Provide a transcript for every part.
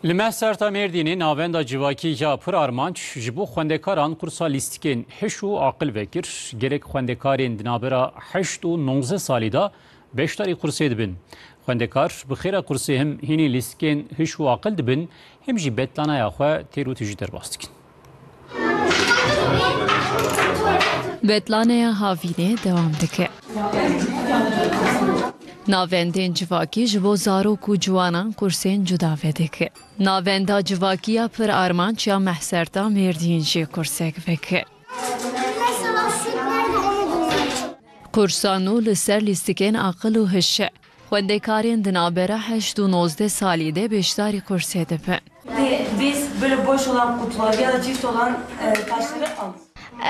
Li serta Mêrdînê navenda civakî ya pir armanc ji bo xwendekaran kursa lîstikên heş û aqil vekir. Gerek xwendekarên di navbera 8 û 19 salî da beşdarî kursê dibin. Xwendekar bi xêra kursê him hînî lîstikên heş û aqil dibin, hem jî betlanaya xwe têr û tijî derbas dikin. Betlanaya Havînê devam dike. Navendên civakî ji bo zarok û ciwanan kursên cuda vedike. Navenda civakiya pir armanc ya mehserta Mêrdîn jî kursek veke. Kursa nû li ser lîstikên aqil û hişe. Xwendekarên di navbera 8 û 19 salî de beşdarî kursê dibin. Biz böyle boş olan kutular ya da çift olan taşları aldık.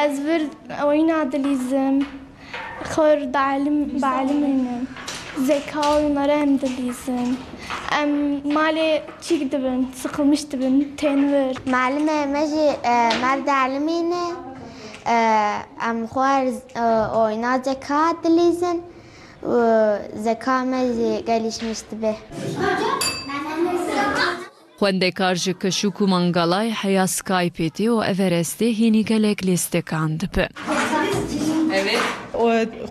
Ez bir oyuna dilizim. Xor balimim. Zeka oyunları hem dilizim. Mali çik dibin, sıkılmış dibin, tenver. Malime meji mal dalimine xwar oyuna zeka dilizin. Zeka meji gelişmiş dibe. Xwendekar ji Keşûk û Mangalayê heya Skype'ê û Everestê hînî gelek lîstekan dibin. Evet.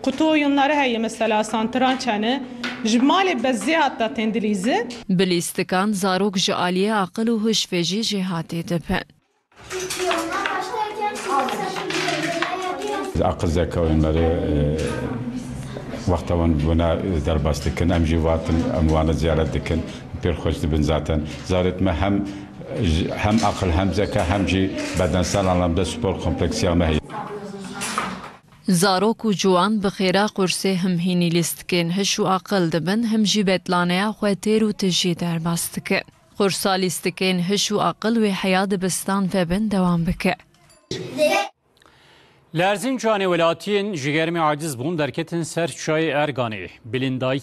Kutu oyunları heye mesela santrançanı jmalê bezê hatta tendilîzi. Bi lîstekan zarok ji aliyê aqil û hiş ve jî jêhatê dibin. Akıl zeka oyunları vaktavan buna derbas dikin, em jî vatin em wana ziyaret dikin, pêr xweş dibin zaten. Zaretme hem akıl hem zeka hem jî bedensel anlamda spor kompleksiya me heye. Zarok û ciwan bi xêra kursê him hînî lîstikên hiş û aqil dibin, him jî betlanaya xwe têr û tijî derbas dikin. Kursa lîstikên hiş û aqil wê heya dibistan vebin dewam bike. Li Erzincanê welatiyên ji germê aciz bûn derketin ser çayê Erganê. Bilindayî